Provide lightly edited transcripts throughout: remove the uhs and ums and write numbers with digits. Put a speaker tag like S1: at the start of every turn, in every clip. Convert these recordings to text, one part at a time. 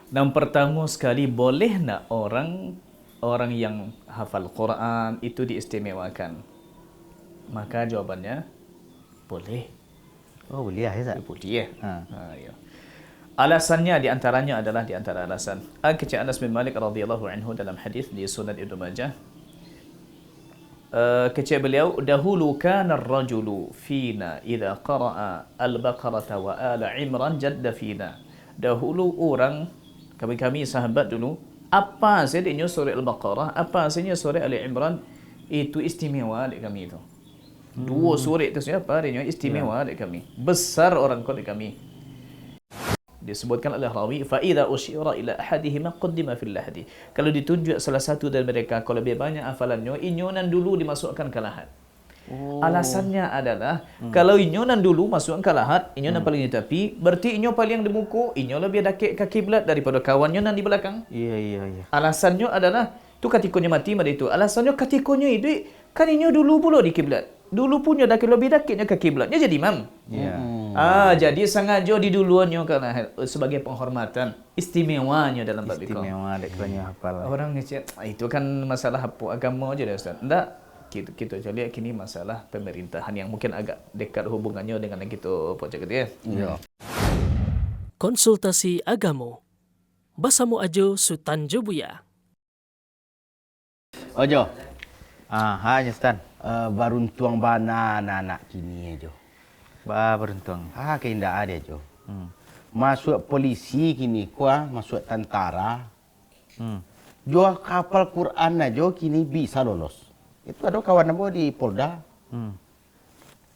S1: Yang pertama sekali, boleh nak orang yang hafal Quran itu diistimewakan? Maka jawabannya boleh.
S2: Oh, boleh ya, Ustaz?
S1: Boleh.
S2: Ha.
S1: Ya. Alasannya di antaranya adalah di antara alasan Al-Kecil Anas bin Malik radhiyallahu anhu dalam hadis di Sunan Ibnu Majah. Kecil beliau, dahulu kana ar-rajulu fina idza qara'a al-Baqarah wa ala Imran jadda fina. Dahulu orang kami sahabat dulu, apa sahaja surah Al-Baqarah, apa sahaja surah Ali Imran itu istimewa di kami itu. Dua surah itu siapa dia istimewa di kami. Besar orang kau di kami. Disebutkan oleh rawi, fa idza usyira ila ahadihima qaddima fil lahdi. Kalau ditunjuk salah satu dari mereka kalau lebih banyak hafalannya, inyonan dulu dimasukkan ke lahat. Oh. Alasannya adalah kalau inyonan dulu masukkan ke lahat, inyonan paling di tepi, berarti inyo paling di muka, inyo lebih dekat ke kiblat daripada kawannya nan di belakang.
S2: Iya.
S1: Alasannya adalah tu katikonya mati pada itu. Alasannya katikonya itu kan inyo dulu pula di kiblat. Dulu punya dak lebih dekatnya ke kiblatnya jadi imam.
S2: Iya.
S1: Jadi sengaja di duluannya karena sebagai penghormatan istimewanya dalam bab itu.
S2: Istimewa dek banyak hafal.
S1: Orang ngecek itu kan masalah apa agama aja dah Ustaz. Enggak kita lihat kini masalah pemerintahan yang mungkin agak dekat hubungannya dengan yang kita pojok ya.
S2: Iya.
S3: Konsultasi Agama bersama Ajo Sultan Jobuya.
S2: Ojo. Hanya Stan. Baruntuang bana anak kini aja. Beruntung. Keindahan dia jo. Masuk polisi kini masuk tentara. Jual kapal Quran aja kini bisa lolos. Itu ada kawan apa di Polda.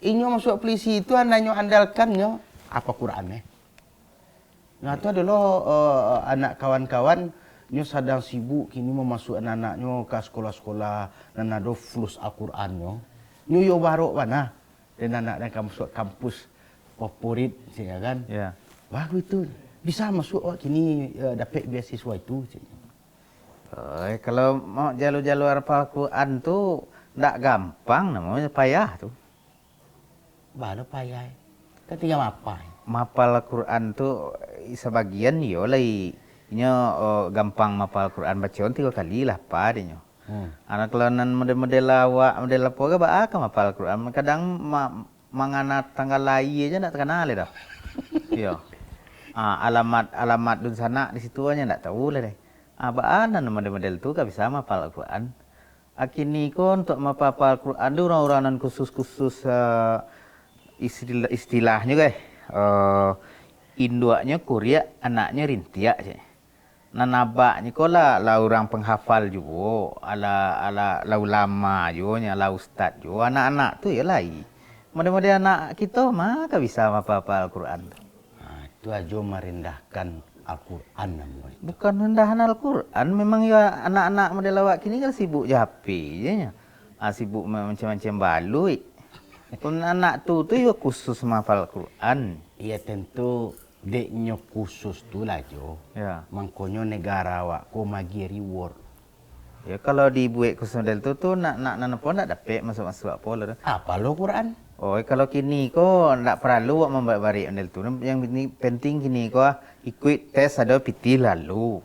S2: Inyo masuk polisi itu anaknya andalkannya apa Qurannya. Nah itu adalah anak kawan-kawan nyo sedang sibuk kini memasuk anak-anaknya ke sekolah-sekolah dan ada fulus Al-Quran nyo. Nyo yo barok mana? Dan anak-anak masuk kampus favorit sehingga kan.
S4: Ya.
S2: Bagus itu. Bisa masuk kini dapat beasiswa itu.
S4: Kalau mau jalur-jalur Al-Quran tu tak gampang namanya payah tu.
S2: Baru payah. Kan tinggal apa?
S4: Mapal Al-Quran tu sebagian yo lai gampang mapal Al-Quran bacaan 3 kali lah padanya. Anak kelanan model-model awak model apa ke ba ka mapal Al-Quran kadang mangana tanggal lahir aja tak kenal dah. Yo. Alamat dun sana di situ aja tak tahu lah deh. Baanan model-model tu ka bisa mapal Al-Quran. Akini ko untuk mapal Al-Quran tu orang-orangan khusus-khusus istilahnya guys. Induaknya Korea, anaknya rintiak je. Nanabaknya ko lah orang penghafal juga, ala ulama juga, ala ustaz juga. Anak-anak tu ya lai. Model-model anak kita mah bisa apa-apa Al-Quran.
S2: Itu aja merendahkan Al-Quran namanya.
S4: Bukan rendahan Al-Quran, memang ya anak-anak model awak kini kan sibuk je HP je nya. Sibuk macam-macam baloi. Pun anak tu ya khusus menghafal Al-Quran.
S2: Iya tentu deknya khusus tu lah Jo.
S4: Ya.
S2: Mangkonyo negara awak ko magi reward.
S4: Ya kalau dibuat khusus model tu nak pun nak dapat masuk-masuk apa lah.
S2: Apa lo Quran?
S4: Oh, kalau kini ko tak perlu awak membuat barik model tu. Yang penting kini ko ikut tes ada piti lalu.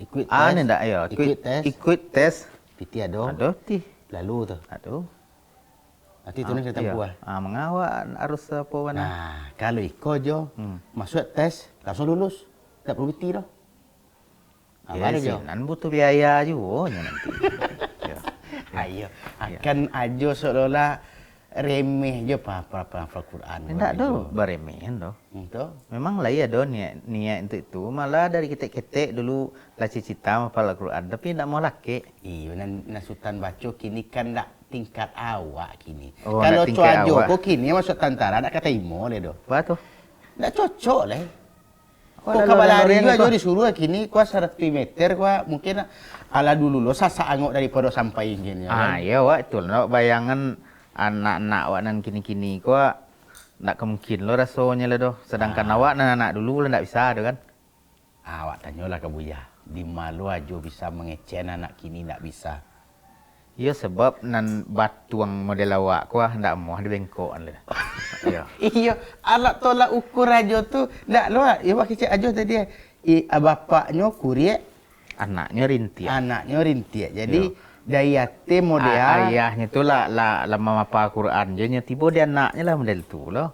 S2: Ikut tes.
S4: Ni tak ya. Ikut tes.
S2: Piti ada.
S4: Ada ti.
S2: Lalu tu.
S4: Aduh.
S2: Nanti tu nak tempuh.
S4: Mengawak harus apa mana?
S2: Nah, kalau ikut Jo, masuk tes langsung lulus. Tak perlu piti dah.
S4: Ya, sinan butuh biaya juga nanti. Ya.
S2: Ayo, akan ajo seolah remeh je apa Al-Quran.
S4: Tidak ada beremehan doh.
S2: Itu.
S4: Memang lah ya doh niat untuk itu. Malah dari ketek-ketek dulu lah cita hafal Al-Quran tapi tidak mau laki.
S2: Iya, nan Sultan baca kini kan tak tingkat awak kini.
S4: Oh,
S2: kalau
S4: nak tingkat
S2: cuajo
S4: awak.
S2: ko kini masuk tentara nak kata imo le doh.
S4: Apa tu?
S2: Tak cocok lah. Kau
S4: Ada
S2: kabalari
S4: loreng
S2: juga
S4: apa?
S2: disuruh kini kuah 100 meter kuah mungkin ala dulu lo sasa angok daripada sampai gini.
S4: Ya wak itu lah bayangan anak-anak awak nan kini-kini ko tak kemungkin lo rasanya lah doh. Sedangkan awak nan anak dulu lah tak bisa doh kan.
S2: Awak tanyalah ke Buya. Di malu aja bisa mengecen anak kini tak bisa.
S4: Ya sebab nan batuang model awak ko ndak mau dibengkok lah. Ya.
S2: Iya, alat tolak ukur aja tu ndak lo. Ya wak kecil aja tadi. bapaknya kurie,
S4: Anaknya rintian.
S2: anaknya rintiak. Jadi dari yatim model
S4: Ayahnya tu lah mapa Quran je nya tiba dia anaknya lah model tu lah.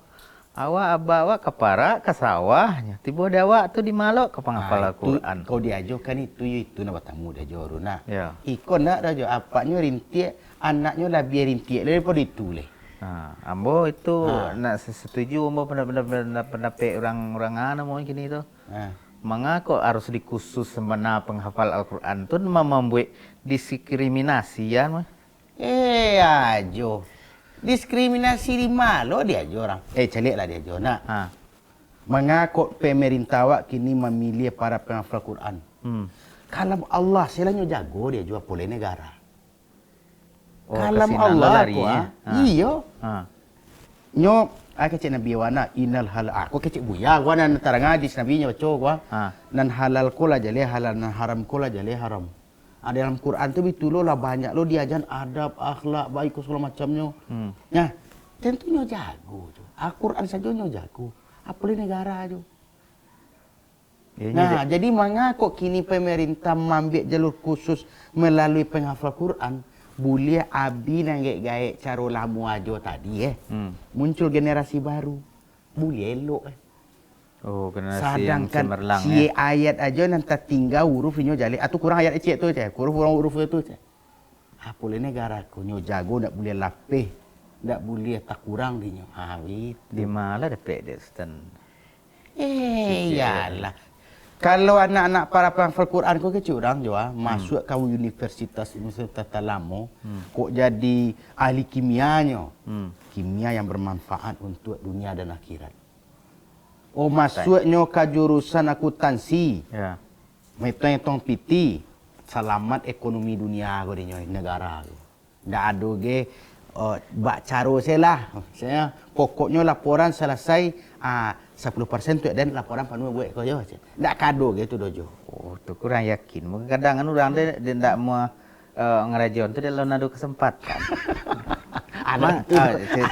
S4: Awak abah awak ke parak ke sawahnya. Tiba dia awak tu di malok ke penghafal Quran.
S2: Kau diajarkan itu nak bertamu dia jauh nak.
S4: Ya.
S2: Ikon nak dah jauh. Apaknya rintiak, anaknya lah biar rintiak daripada itu leh.
S4: Ambo itu nak setuju ambo pendapat orang-orang ana mau gini tu. Mengapa harus dikhusus semena penghafal Al-Quran tu membuat diskriminasi ya mah?
S2: Ajo. Diskriminasi di malo dia aja orang. Calik lah dia aja nak. Mengapa pemerintah awak kini memilih para penghafal Quran? Kalau Allah selanya jago dia juga boleh negara. Kalau Allah kuah, iyo. Nyo, aku kecik Nabi wana inal halal. Aku kecik buya, gua nan tarang hadis Nabi nya baca gua. Nan halal ko lah jale halal, nan haram ko lah jale haram. Ada dalam Quran tu betul lah banyak lo diajar adab, akhlak, baik segala macamnya. Nah, tentunya jago tu. Al-Quran saja nya jago. Apa le negara tu? Nah, jadi mengapa kini pemerintah mengambil jalur khusus melalui penghafal Quran? Boleh abi nang gaik cara lamu aja tadi muncul generasi baru. Boleh elok
S4: Oh, generasi yang
S2: sedangkan
S4: cemerlang
S2: si ayat aja nanti tinggal huruf nyo jali atau kurang ayat ecek tu je. Kurang huruf tu je. Apa le negara ko nyo jago ndak boleh lapih, ndak boleh tak kurang di nyo.
S4: Di mana dapat dia Ustaz?
S2: Iyalah. Kalau anak-anak para penghafal Quran kau kecil orang juga masuk ke universitas lama, kok jadi ahli kimianya. Kimia yang bermanfaat untuk dunia dan akhirat. Oh masuknya ke jurusan akuntansi.
S4: Ya.
S2: Metong PT. Selamat ekonomi dunia ko dinyo negara. Ndak ada ge bak caro saya lah. Saya pokoknya laporan selesai 10% tu dan laporan panu buat ko jo. Ndak kado gitu dojo.
S4: Oh, tu kurang yakin. Mungkin kadang kan orang dia ndak mau ngerajon tu dia lalu nadu kesempatan.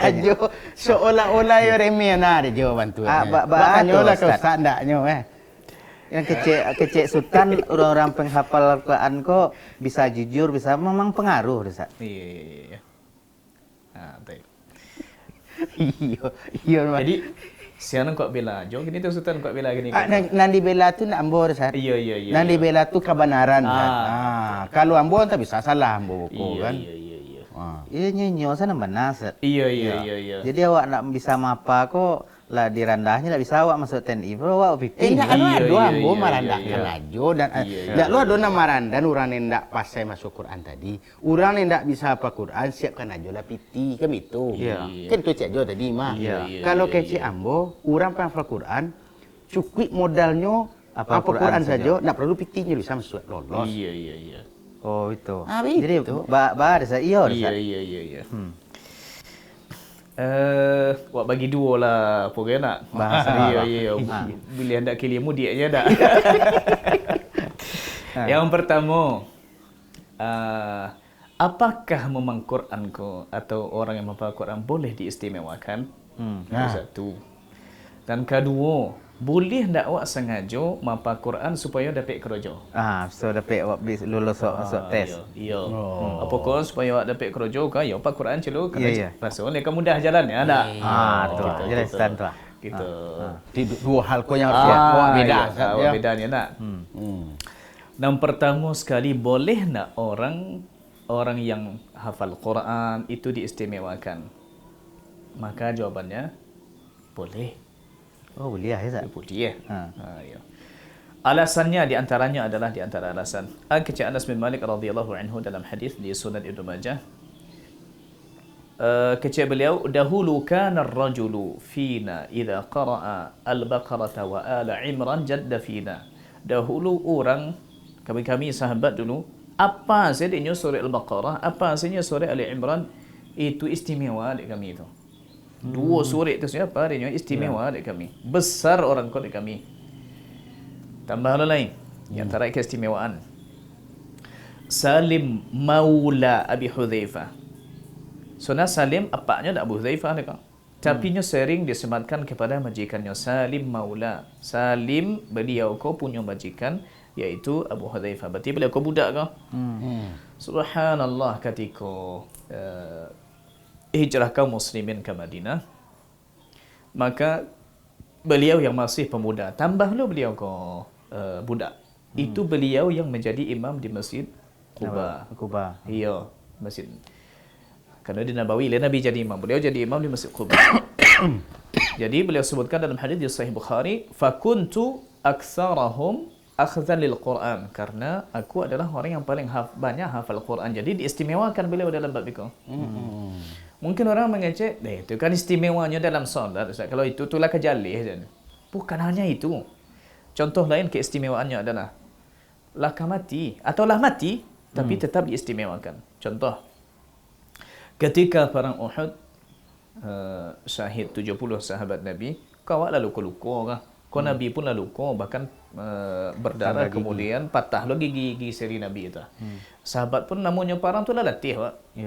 S2: Ajo seolah-olah yo remeh na dia jawaban tu.
S4: Bahkan
S2: lah kau sandaknya
S4: Yang kecek sultan orang-orang penghafal Al-Quran kok bisa jujur, bisa memang pengaruh Ustaz.
S1: Iya. Baik.
S2: Iya.
S1: Jadi siapa kok bela? Jo gini tu Sultan kok bela gini.
S2: Nanti bela tu nak ambo Ustaz.
S1: Iya.
S2: Nanti bela tu kebenaran kan. Kalau ambo tak bisa salah ambo kan.
S1: Iya.
S4: Iya nyenyo sana benar Ustaz.
S1: Iya.
S4: Jadi awak nak bisa mapa kok lah di randahnya tak bisa awak masuk TNI, bro awak fikir.
S2: Ndak anu ambo marandakan ajo dan ndak lu ada nama marandan urang ndak pasai masuk Quran tadi. Urang ndak bisa apa Quran siapkan aja lah piti kan itu. Kan tu cek aja tadi mah. Kalau kecik ambo urang penghafal Quran cukup modalnya apa Quran saja ndak perlu pitinya bisa masuk lolos.
S1: Iya.
S4: Oh itu.
S2: Jadi
S4: ada saya
S1: Iya. Wak bagi dua lah apa kan nak
S4: bahasa
S1: iya. Bila hendak kili mudiknya dak. Yang pertama, apakah memang Quran ko atau orang yang membaca Quran boleh diistimewakan? Satu. Dan kedua, boleh tak awak sengaja mampa Quran supaya dapat kerja?
S4: So dapat awak lulus masuk tes.
S1: Iya. Apakah supaya awak dapat kerja kan? Ya, apa Quran celo kerja. Pasal ni kan mudah jalan ya, ada.
S4: Tu. Jelas stand tu.
S1: Gitu.
S2: Dua hal ko yang harus beda.
S1: Bedanya nak. Yang pertama sekali, boleh nak orang yang hafal Quran itu diistimewakan? Maka jawabannya boleh.
S4: Oh boleh ya Ustaz.
S1: Boleh. Ya. Alasannya di antaranya adalah di antara alasan Kecik Anas bin Malik radhiyallahu anhu dalam hadis di Sunan Ibnu Majah. Kecik beliau, dahulu kana ar-rajulu fina idza qara'a al-Baqarah wa ala Imran jadda fina. Dahulu orang kami sahabat dulu apa sahaja surah Al-Baqarah, apa sahaja surah Ali Imran itu istimewa di kami itu. Dua surat itu siapa dia istimewa dekat kami. Besar orang kau dekat kami. Tambah lain. Yang antara keistimewaan. Salim Maula Abi Hudzaifah. Salim apanya dak Abu Hudzaifah dekat. Tapi nyo sering disematkan kepada majikannya Salim Maula. Salim beliau ko punya majikan iaitu Abu Hudzaifah. Berarti beliau ko budak ko. Subhanallah ketika hijrah kaum muslimin ke Madinah, maka beliau yang masih pemuda, tambah lu beliau ko budak. Itu beliau yang menjadi imam di Masjid Quba.
S4: Kuba.
S1: Iya, Masjid. Karena di Nabawi, Nabi jadi imam. Beliau jadi imam di Masjid Quba. Jadi beliau sebutkan dalam hadis di Sahih Bukhari, "Fakuntu aktsarahum akhdhan lil Quran." Karena aku adalah orang yang paling banyak hafal Quran. Jadi diistimewakan beliau dalam bab itu. Mungkin orang mengecek, itu kan istimewanya dalam solat. Ustaz. Kalau itu itulah kejalih saja. Bukan hanya itu. Contoh lain keistimewaannya adalah laka mati atau lah mati tapi tetap diistimewakan. Contoh, ketika perang Uhud, syahid 70 sahabat Nabi, kau lalu luka kah? Kau Nabi pun lalu luka, bahkan berdarah, kemudian patah lo gigi seri Nabi itu. Sahabat pun namanya parang tu lah latih,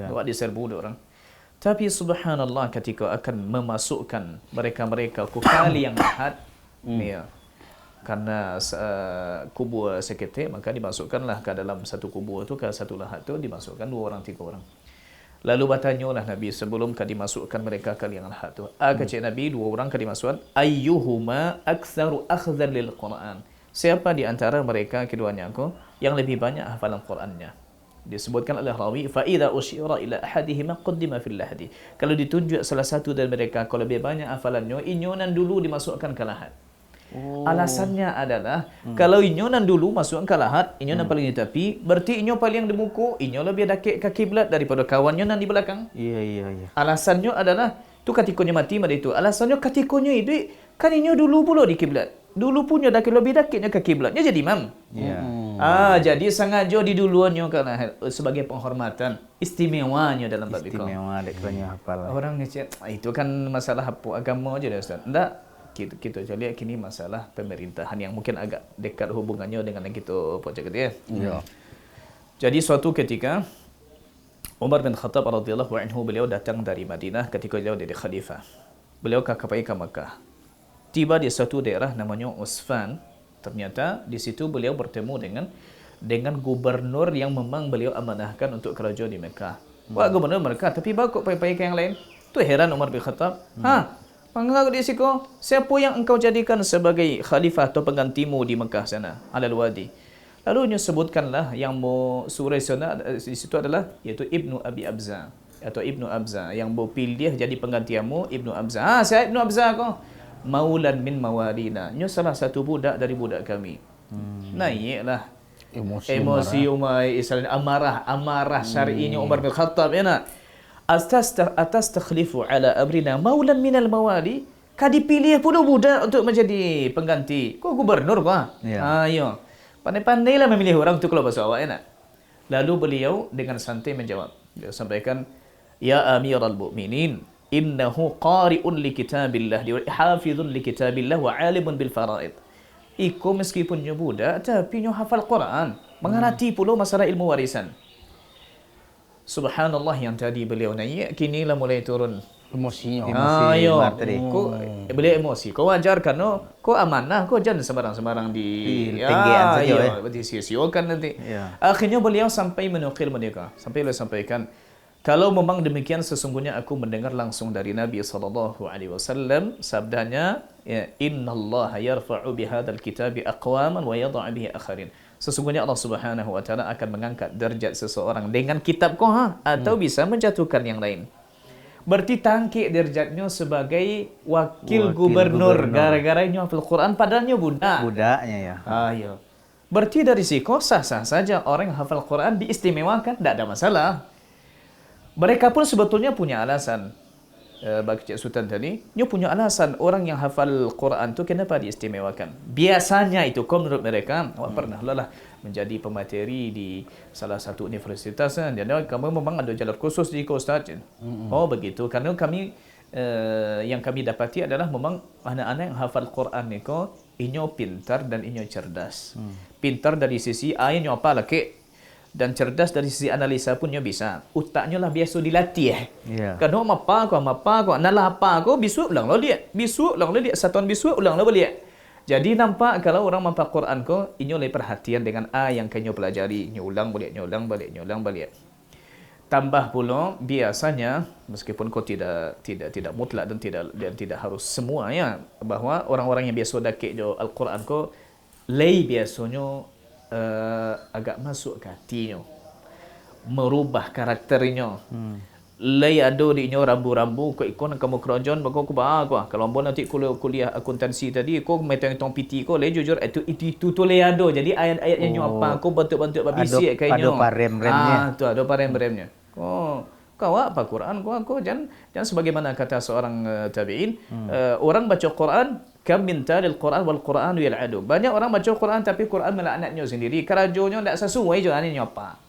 S1: buat diserbu orang. Tapi subhanallah ketika akan memasukkan mereka-mereka ke kali yang lahat, ya, karena kubur seketik, maka dimasukkanlah ke dalam satu kubur itu, ke satu lahat itu dimasukkan 2 orang 3 orang. Lalu bertanyalah Nabi sebelum dimasukkan mereka ke yang lahat itu. Kecik Nabi 2 orang dimasukkan. Ayyuhuma aktsaru akhdhan lil Quran. Siapa di antara mereka keduanya aku yang lebih banyak hafalan Qurannya? Disebutkan oleh rawi, fa idza usyira ila ahadihima qaddima fil lahdi. Kalau ditunjuk salah satu dari mereka kalau lebih banyak hafalannya, inyonan dulu dimasukkan ke lahat. Alasannya adalah kalau inyonan dulu masuk ke lahat, inyonan paling di tepi, berarti inyo paling di muka, inyo lebih dekat ke kiblat daripada kawannya nan di belakang.
S4: Iya.
S1: Alasannya adalah tu katikonya mati pada itu. Alasannya katikonya itu kan inyo dulu pula di kiblat. Dulu punya lebih dekatnya ke kiblatnya jadi imam.
S4: Iya.
S1: Jadi sengaja di duluannya karena sebagai penghormatan istimewanya dalam bab itu.
S4: Istimewa dek banyak hafal.
S1: Orang ngecek itu kan masalah apa agama aja dah Ustaz. Enggak, kita lihat kini masalah pemerintahan yang mungkin agak dekat hubungannya dengan yang kita pojok dia.
S2: Iya.
S1: Jadi suatu ketika Umar bin Khattab radhiyallahu anhu beliau datang dari Madinah ketika beliau jadi khalifah. Beliau ke Makkah. Tiba di suatu daerah namanya Usfan. Ternyata di situ beliau bertemu dengan gubernur yang memang beliau amanahkan untuk kerja di Mekah. Wah, gubernur mereka, tapi bawa kok pay-pay ke yang lain. Tu heran Umar bin Khattab. Panggil dia siko, siapa yang engkau jadikan sebagai khalifah atau penggantimu di Mekah sana, Alal Wadi? Lalu sebutkanlah yang mau surah sana di situ adalah iaitu Ibnu Abi Abza atau Ibnu Abza yang mau pilih jadi penggantiamu Ibnu Abza. Saya Ibnu Abza kau. Maulan min mawalina. Nyo salah satu budak dari budak kami. Naiklah emosi umai Israel, amarah syar'inya Umar bin Khattab ya nak. Atas takhlifu ala abrina maulan minal mawali. Kau dipilih pula budak untuk menjadi pengganti. Kau gubernur kau? Ayo. Pandai-pandailah memilih orang itu kalau bahasa awak ya nak. Lalu beliau dengan santai menjawab. Beliau sampaikan, "Ya Amirul Mukminin, innahu qari'un li kitabillah, hafizun li kitabillah wa 'alimun bil faraid." Iko meskipun nyo budak tapi nyo hafal Quran, mengerti pula masalah ilmu warisan. Subhanallah, yang tadi beliau naik kini lah mulai turun
S2: Emosinya.
S1: ayo
S4: tadi.
S1: kau beliau emosi, kau wajar karena kau amanah, kau jangan sembarang-sembarang di
S4: tinggian saja
S1: berarti sia-siakan nanti.
S4: Ya.
S1: Akhirnya beliau sampai menukil mereka, sampai beliau sampaikan, kalau memang demikian sesungguhnya aku mendengar langsung dari Nabi SAW sabdanya, ya, innallaha yarfa'u bihadzal kitabi aqwaman wa yadh'u bihi akharin. Sesungguhnya Allah Subhanahu wa taala akan mengangkat derajat seseorang dengan kitab kau atau bisa menjatuhkan yang lain. Berarti tangkik derajatnya sebagai wakil gubernur gara-gara nya hafal Quran padahalnya budak.
S4: Budaknya ya.
S1: Ayo. Berarti dari siko sah-sah saja orang yang hafal Quran diistimewakan, tidak ada masalah. Mereka pun sebetulnya punya alasan. Bagi Cik Sultan tadi, dia punya alasan orang yang hafal Quran tu kenapa diistimewakan. Biasanya itu menurut mereka, awak pernah lah menjadi pemateri di salah satu universitas kan. Jadi kamu memang ada jalur khusus di Ustaz. Oh begitu. Karena kami yang kami dapati adalah memang anak-anak yang hafal Quran ni inyo pintar dan inyo cerdas. Pintar dari sisi ayatnya apa lagi? dan cerdas dari sisi analisa punnya bisa. Utaknya lah biasa dilatih.
S4: Ya.
S1: Kan mapa ko nalah apa ko bisu ulang lo dia. Bisu ulang lo dia satuan bisu ulang lo balik. Jadi nampak kalau orang mampu Quran ko inyo le perhatian dengan yang kanyo pelajari, nyulang balik. Tambah pula biasanya meskipun kau tidak mutlak dan tidak harus semua ya, bahwa orang-orang yang biasa dakik jo Al-Quran ko lei biasanya agak masuk ke hatinya, merubah karakternya. Lei ado di inyo rambu-rambu ko ikon kamu kerojon bako ko ba ko kalau bon nanti kuliah akuntansi tadi ko metong PT ko le jujur itu to le ado. Jadi ayat-ayat yang apa ko bentuk-bentuk babisi kayaknya.
S4: Ada parem-remnya.
S1: Tu ada parem-remnya. Kau apa Quran ko jangan sebagaimana kata seorang tabi'in, orang baca Quran kam min talil Quran wal Quranu yal'adu. Banyak orang baca Quran tapi Quran melaknatnya sendiri. Kerajonya tidak sesuai jalannya apa.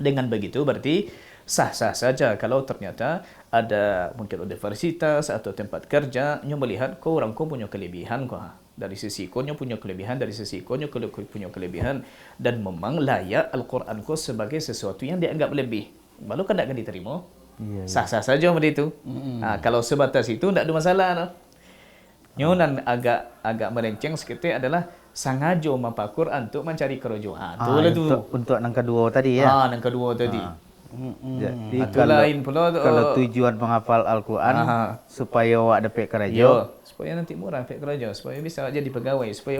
S1: Dengan begitu berarti sah-sah saja kalau ternyata ada mungkin universitas atau tempat kerja yang melihat kau orang kau punya kelebihan kau. Dari sisi kau punya kelebihan, dari sisi kau punya kelebihan, dan memang layak Al-Quran kau sebagai sesuatu yang dianggap lebih. Lalu kan tak akan diterima. Sah-sah saja seperti itu. Kalau sebatas itu tidak ada masalah. No? Nyonan agak melenceng seketik adalah sengaja mampu Quran untuk mencari kerajaan.
S4: Untuk yang kedua tadi ya.
S1: Yang kedua tadi.
S4: Jadi
S1: lain pula
S4: kalau tujuan menghafal Al-Quran supaya awak dapat kerja.
S1: Supaya nanti murah dapat kerja, supaya bisa jadi pegawai, supaya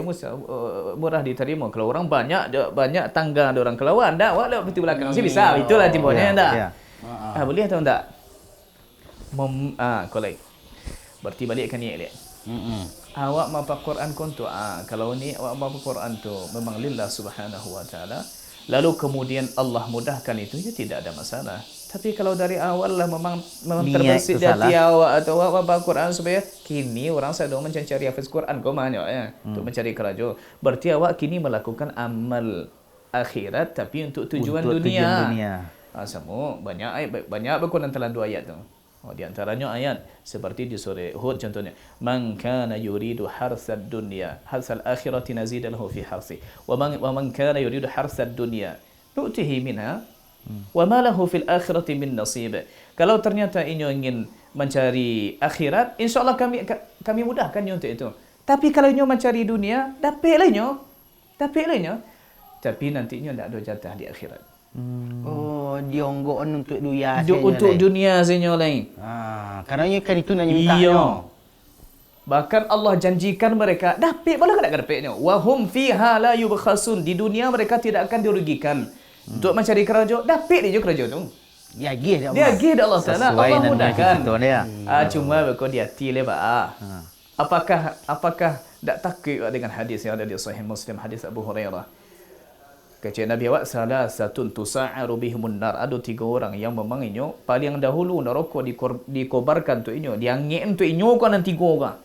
S1: murah diterima. Kalau orang banyak tangga ada orang kelawan, dak awak lewat pintu belakang sih bisa. Itulah timbunya dak. Boleh atau enggak? Kolej. Berarti balikkan ni lihat. Awak mampu Quran kontu kalau ni awak mampu Quran tu memang lillah subhanahu wa ta'ala, lalu kemudian Allah mudahkan itu, ya tidak ada masalah. Tapi kalau dari awal lah memang terbesit di hati awak atau awak mampu Quran supaya kini orang sedang mencari hafiz Quran kau banyak ya untuk mencari kerja. Berarti awak kini melakukan amal akhirat tapi untuk tujuan dunia. Semua banyak berkurangan dalam 2 ayat tu. Di antaranya ayat seperti di surah Hud contohnya, man kana yuridu harsad dunya harsal akhirati nazid lahu fi harsi wa man kana yuridu harsad dunya nu'tihi minha wa ma lahu fil akhirati min nasib. Kalau ternyata inyo ingin mencari akhirat, insyaallah kami mudahkan untuk itu. Tapi kalau inyo mencari dunia, dapat inyo tapi nantinya tidak ada jatah di akhirat.
S2: Dionggokan untuk dunia
S1: untuk dunia saja lain.
S2: Karena kan itu nak minta.
S1: Bahkan Allah janjikan mereka dapat malah tak dapatnya. Wa hum fiha la yubkhasun. Di dunia mereka tidak akan dirugikan. Untuk mencari kerja, dapat dia kerja tu.
S2: Dia gih
S1: Allah Taala. Allah mudahkan. Cuma berkau di hati lebar. Apakah tak takut dengan hadis yang ada di Sahih Muslim, hadis Abu Hurairah? Kata Nabi awak salasatun tusa'aru bihimun nar. Ada 3 orang yang memang inyo paling dahulu neraka dikobarkan tu inyo. Diangin tu inyo kan nan 3 orang.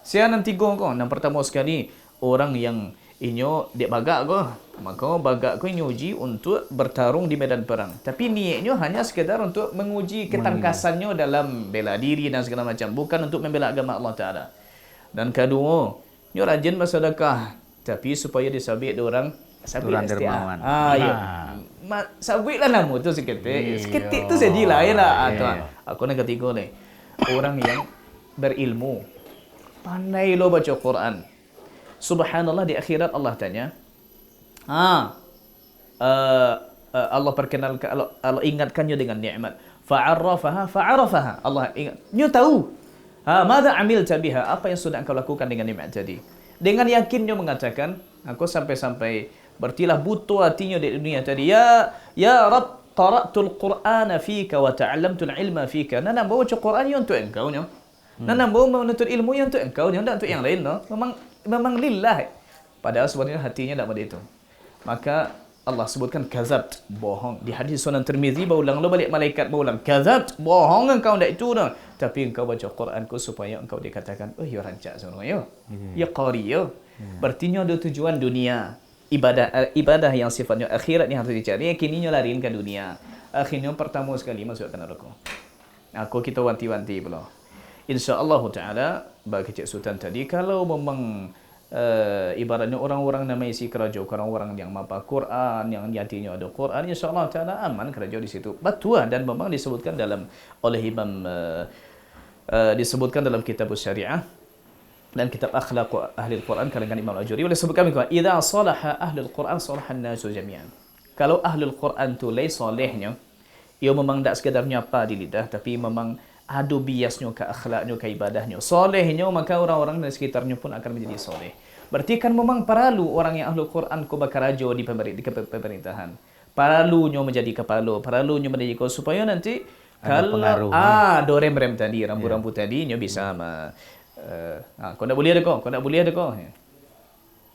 S1: Siapa nan 3 orang? Yang pertama sekali orang yang inyo dia bagak ko. Maka bagak ko inyo uji untuk bertarung di medan perang. Tapi niatnya hanya sekadar untuk menguji ketangkasannya dalam bela diri dan segala macam, bukan untuk membela agama Allah Taala. Dan kedua, inyo rajin bersedekah tapi supaya disabit orang sabit
S4: dermawan.
S1: Sabit lah nama tu seketik tu sedilah yalah. Aku nak ketiga ni. Orang yang berilmu, pandai lo baca Quran. Subhanallah, di akhirat Allah tanya, Allah perkenalkan, Allah ingatkannya dengan nikmat. Fa'arafaha. Allah ingat. Nyo tahu. Mada amilta biha? Apa yang sudah engkau lakukan dengan nikmat tadi? Dengan yakinnya mengatakan, aku sampai bertilah butuh hatinya di dunia tadi. Ya Rabb, qara'tul Qur'ana fika wa ta'allamtul ilma fika. Nana bawa Quran yang untuk engkau nya. Nana bawa menuntut ilmu yang untuk engkau nya, tidak untuk yang lain no. Memang lillah. Padahal sebenarnya hatinya tidak pada itu. Maka Allah sebutkan kazabt, bohong. Di hadis Sunan Tirmizi berulang balik malaikat berulang, kazabt, bohong engkau tidak itu no. Tapi engkau baca Quranku supaya engkau dikatakan, oh ya rancak sebenarnya. Ya qari ya. Berarti ada tujuan dunia. Ibadah yang sifatnya akhirat ni harus dicari. Kini lariin ke dunia. Akhirnya pertama sekali masuk ke neraka. Aku kita wanti-wanti pula. InsyaAllah Ta'ala bagi Cik Sultan tadi, kalau memang ibaratnya orang-orang nama isi kerajaan, orang-orang yang mapal Quran, yang hatinya ada Quran, insya-Allah taala aman kerajaan di situ. Betul, dan memang disebutkan dalam oleh Imam disebutkan dalam kitab syariah dan kitab akhlaq ahli Al-Quran kalangan Imam Al-Ajuri boleh sebutkan bahawa idza salaha ahli Al-Quran salaha an-nasu jami'an. Kalau ahli Al-Quran tu lai solehnya, ia memang tak sekadar nyapa di lidah tapi memang adu biasnya ke akhlaknya ke ibadahnya. Solehnya maka orang-orang di sekitarnya pun akan menjadi soleh. Berarti kan memang perlu orang yang ahli Quran ko bakarajo di pemerintahan. Perlunya menjadi kepala, perlunya menjadi kau supaya nanti kalau dorem-rem tadi, rambu-rambu tadi nyo bisa kau nak boleh ada kau nak boleh ada kau.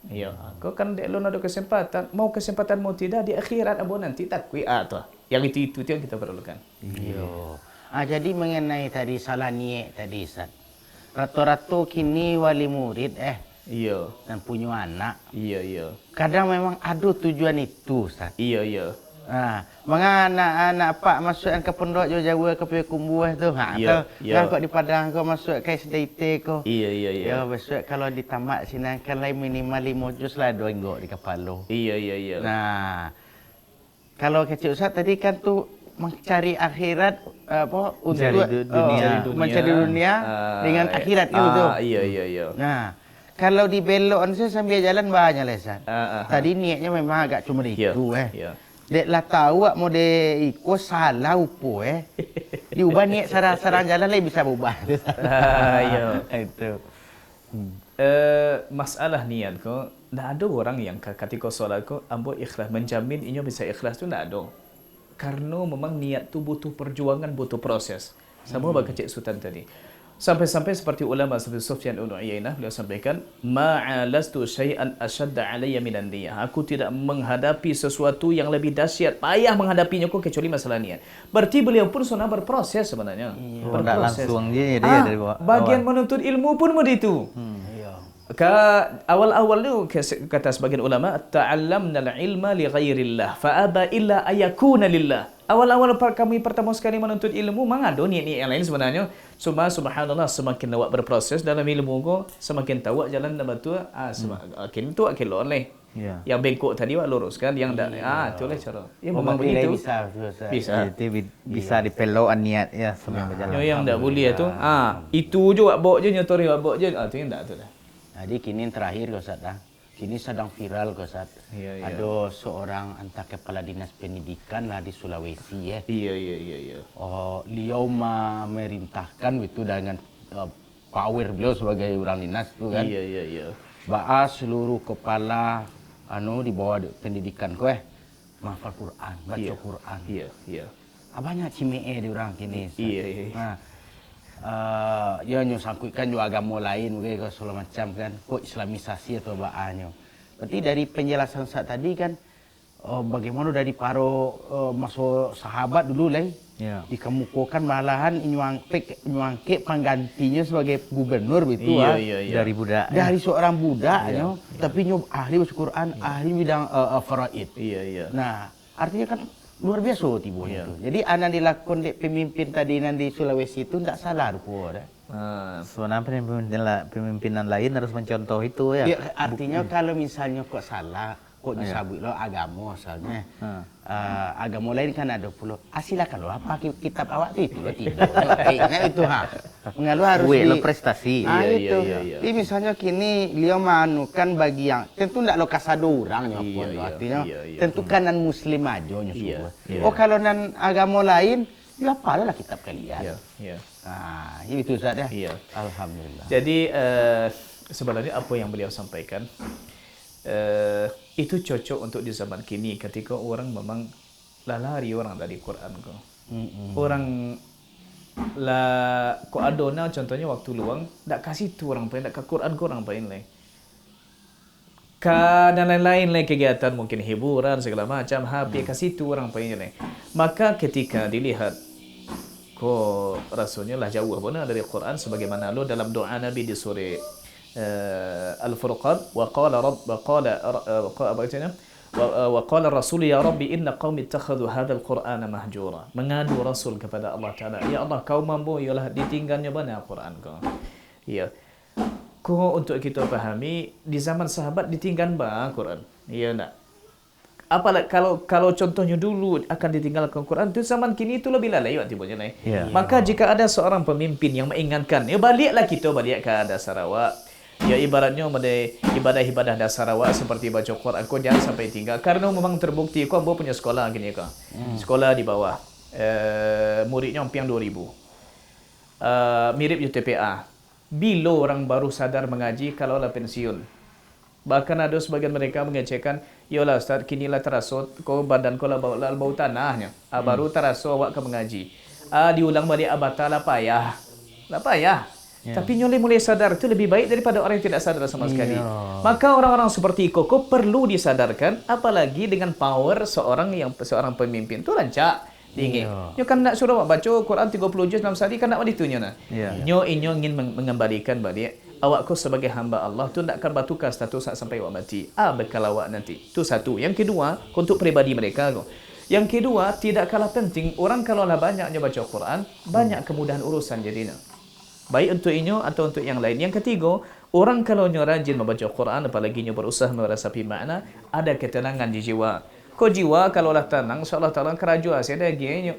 S1: Ya, kau kan delon ada kesempatan, mau kesempatan mau tidak di akhirat abo nanti takwi tu. Yang itu yang kita perlukan.
S2: Iya. Jadi mengenai tadi salah niat tadi Ustaz. Rata-rata kini wali murid
S1: iya
S2: dan punya anak.
S1: Iya.
S2: Kadang memang ada tujuan itu Ustaz.
S1: Iya.
S2: Mga anak-anak pak masuk ke pondok jauh-jauh ke pergi kumbuh tu. Kau di Padang kau masuk ke SDIT kau.
S1: Iya.
S2: Ya besok kalau ditamat sini kan lain minimal 5 juz lah 2 inggok di kepala.
S1: Iya.
S2: Nah, kalau kecil Ustaz tadi kan tu mencari akhirat untuk mencari dunia dengan akhirat itu.
S1: Iya.
S2: Nah, kalau dibelok saya sambil jalan banyak lah Ustaz. Tadi niatnya memang agak cuma itu
S1: Iya.
S2: Dek lah tahu mau de ikut salah upo diubah niat sarang jalan lagi bisa berubah.
S1: Iya.
S2: Itu.
S1: Masalah niat ko, tak ada orang yang ketika solat ko ambo ikhlas menjamin inyo bisa ikhlas tu tak ada. Karena memang niat tu butuh perjuangan, butuh proses. Sama Cik Sultan tadi. Sampai-sampai seperti ulama seperti Sufyan bin Uyainah beliau sampaikan, "Ma'alastu syai'an ashadda 'alayya minan niyah." Aku tidak menghadapi sesuatu yang lebih dahsyat, payah menghadapinya kok kecuali masalah niat. Berarti beliau pun sudah berproses sebenarnya.
S4: Berproses. Langsung dia dari
S1: bagian menuntut ilmu pun begitu. Awal-awal tu kata sebagian ulama, ta'allamna al-ilma li ghairillah fa aba illa ayakuna lillah. Awal-awal kami pertama sekali menuntut ilmu memang ada niat-niat yang lain sebenarnya. Cuma subhanallah semakin awak berproses dalam ilmu ko, semakin tahu jalan dah betul. Akhirnya tu akhir loleh. Yang bengkok tadi awak luruskan, yang tak itulah cara. Ya memang begitu.
S2: Bisa
S4: dipelok niat ya sebelum berjalan.
S1: Yang tak boleh tu, itu je awak bawa je nyotori awak bawa je. Tu yang tak tu dah.
S2: Jadi kini yang terakhir Ustaz kini sedang viral Ustaz. Ada seorang entah kepala dinas pendidikan lah di Sulawesi
S1: Iya.
S2: Beliau memerintahkan itu dengan power beliau sebagai orang dinas tu kan.
S1: Iya.
S2: Bahas seluruh kepala di bawah pendidikan menghafal Quran, baca Quran.
S1: Iya.
S2: Banyak cimee di orang kini.
S1: Iya.
S2: Ya sangkutkan juga agama lain mungkin segala macam kan kok islamisasi atau baannya. Berarti dari penjelasan saat tadi kan bagaimana dari para masuk sahabat dulu dikemukakan malahan nyuangke penggantinya sebagai gubernur itu
S4: dari budak
S2: dari seorang budak tapi ahli baca Quran, ahli bidang faraid.
S1: Iya.
S2: Nah, artinya kan luar biasa tibonya itu. Jadi anak dilakukan pemimpin tadi di Sulawesi itu tidak salah rupa.
S4: Sebenarnya pemimpinan lain harus mencontoh itu ya.
S2: Artinya kalau misalnya kok salah, kok disabut lo agama misalnya. Agama lain kan ada pula. Silakan lo apa kitab awak itu lo tidak. Itu Mengalu harus
S4: lo prestasi.
S2: Itu. Jadi misalnya kini beliau manukan bagi yang tentu tidak lo kasado orang nyopon. Artinya tentu kanan muslim aja nyopon. Kalau nan agama lain, ya apalah kitab kalian. Itu saja. Alhamdulillah.
S1: Jadi sebenarnya apa yang beliau sampaikan itu cocok untuk di zaman kini ketika orang memang lari orang dari Quran ko. Orang ko adona contohnya waktu luang tak kasih tu orang pain, tak ke Quran ko orang pain lain. Dan lain-lain kegiatan mungkin hiburan segala macam HP kasih tu orang pain lain. Maka ketika dilihat ko rasanya lah jauh benar dari Quran sebagaimana lo dalam doa Nabi di surah Al-Furqan wa qala Rasul ya Rabbi inna qaumi ittakhadhu hadzal Qur'ana mahjura. Mengadu Rasul kepada Allah Taala, ya Allah kaum mampu ialah ditinggalnya bana Quran kau. Ya. ko untuk kita pahami di zaman sahabat ditinggal Quran. Iya nak. Apalagi kalau contohnya dulu akan ditinggalkan Quran, tu zaman kini itu lebih lalai waktu punya naik. Maka jika ada seorang pemimpin yang mengingatkan, ya baliklah kita balik ke dasar awak. Ya ibaratnya ibadah-ibadah dasar awak seperti baca Quran, kau jangan sampai tinggal. Karena memang terbukti kau punya sekolah gini kau. Sekolah di bawah. Muridnya hampir 2,000. Mirip UTPA. Bila orang baru sadar mengaji kalau lah pensiun. Bahkan ada sebagian mereka mengecekan, yolah Ustaz, kinilah terasa kau badan kau lah bau tanahnya. Baru terasa awak ke mengaji. Diulang balik abata lah payah. Tapi nyoleh mulai sadar itu lebih baik daripada orang yang tidak sadar sama sekali. Maka orang-orang seperti Koko perlu disadarkan, apalagi dengan power seorang pemimpin itu rancak. Nyo kan nak suruh awak baca Quran 30 juz dalam sehari kan nak ditunya nah. Nyo ingin mengembalikan balik awak kau sebagai hamba Allah tu nak akan bertukar status sampai awak mati. Bekal awak nanti. Itu satu. Yang kedua, untuk pribadi mereka kau. Yang kedua, tidak kalah penting orang kalau lah banyaknya baca Quran, banyak kemudahan urusan jadinya. Baik untuk inyo atau untuk yang lain. Yang ketiga, orang kalau nyo rajin membaca Quran, apalagi nyo berusaha merasapi makna, ada ketenangan di jiwa. Kau jiwa kalau lah tenang, insya-Allah Taala kerajaan saya dah gini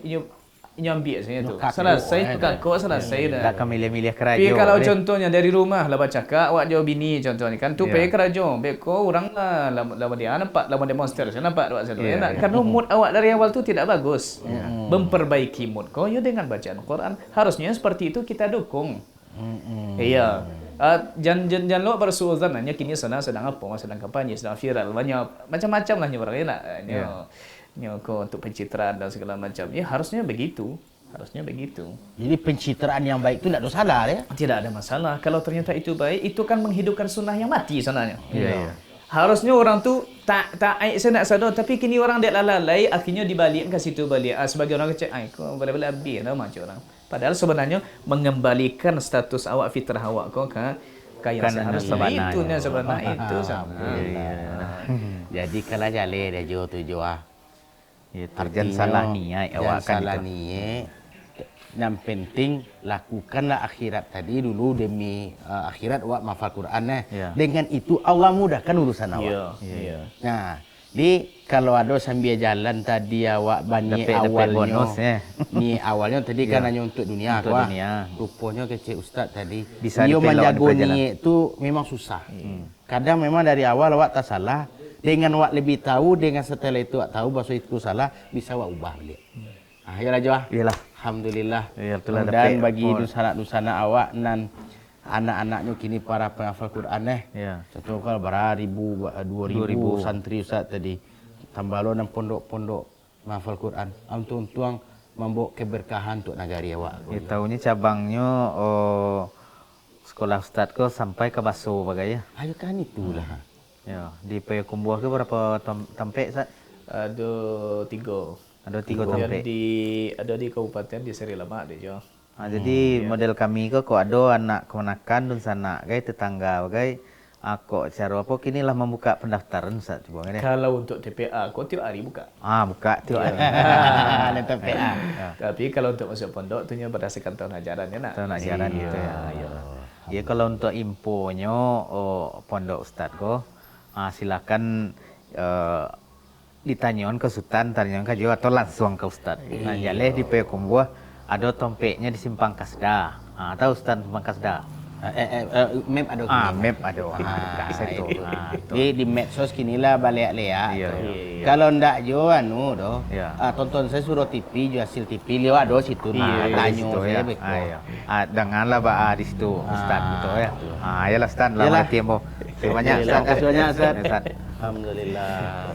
S1: nyambi saya tu. Selesai kau selesai dah.
S4: Tak akan milih-milih kerajaan.
S1: Tapi kalau contohnya dari rumah lah baca kak, awak jauh bini contohnya kan tu pergi kerajaan. Beko orang lah lama dia nampak lama demonstrasi nampak awak saya. Karena mood awak dari awal tu tidak bagus. Memperbaiki mood kau ya dengan bacaan Quran. Harusnya seperti itu kita dukung. Iya. Jangan lupa bersuuzan hanya kini sana sedang apa, sedang kampanye, sedang viral, banyak macam-macam lah orang enak. Kau untuk pencitraan dan segala macam. Ya harusnya begitu.
S2: Jadi pencitraan yang baik itu tidak ada salah ya?
S1: Tidak ada masalah. Kalau ternyata itu baik, itu kan menghidupkan sunnah yang mati sebenarnya. Harusnya orang tu tak saya nak sadar, tapi kini orang dia lalai, akhirnya dibalik ke situ balik. Sebagai orang kecil, kau boleh habis dah macam orang. Padahal sebenarnya mengembalikan status awak fitrah awak kau ke yang seharusnya itu sebenarnya itu sama.
S2: Jadi kalau jale dia jo tu jo
S4: Jangan salah niat awak kan
S2: salah
S4: itu.
S2: niat. Yang penting lakukanlah akhirat tadi dulu demi akhirat awak hafal Quran Dengan itu Allah mudahkan urusan awak. Nah, kalau ada sambil jalan tadi awak banyak awalnya
S4: bonus,
S2: ni awalnya tadi kan hanya untuk dunia
S4: untuk dunia.
S2: Rupanya kecil ustaz tadi
S4: Bisa
S2: dia
S4: dipelok
S2: menjaga
S4: di
S2: ni itu memang susah. Kadang memang dari awal awak tak salah, dengan awak lebih tahu, dengan setelah itu awak tahu bahasa itu salah, bisa awak ubah balik. Yalah Joah.
S4: Iyalah.
S2: Alhamdulillah.
S4: Dan
S2: bagi dusana awak dan anak-anaknya kini para penghafal Quran Contoh kalau beribu, 2,000 santri ustaz tadi. Tambah lo dan pondok-pondok menghafal Quran. Untung membawa keberkahan untuk negari awak.
S4: Tahunya cabangnya sekolah ustaz ko sampai ke Baso bagai ya.
S2: Ayo kan itulah.
S4: Di Payakumbuh ke berapa tampek Ustaz?
S1: Ada 3.
S4: Ada 3 tampek.
S1: Ada di kabupaten di Seri Lama ada je.
S4: Jadi model kami kok ada anak kemenakan dan sana guys tetangga bagai aku cara apa kini lah membuka pendaftaran Ustaz coba kan.
S1: Kalau untuk TPA kau tiap hari buka.
S4: Buka tiap hari.
S2: Ada TPA.
S1: Tapi kalau untuk masuk pondok tu berdasarkan tahun ajarannya nak.
S4: Tahun ajaran gitu ya. Ya kalau untuk infonya pondok Ustaz ko silakan ditanyakan ke Sultan, tanyakan ke Jawa atau langsung ke Ustaz. Jaleh di Payakumbuh ada tompeknya di Simpang Kasda. Tahu Ustaz Simpang Kasda?
S2: Map ada.
S4: Map ada.
S2: Di medsos kini lah balik lihat. Kalau ndak jo tonton saya suruh TV jo hasil TV lihat ada situ tanya saya betul.
S4: Dengarlah di situ Ustaz betul ya. Yalah Ustaz, lama tiempo. Terima kasih banyak Ustaz.
S2: Terima kasih banyak Ustaz. Alhamdulillah.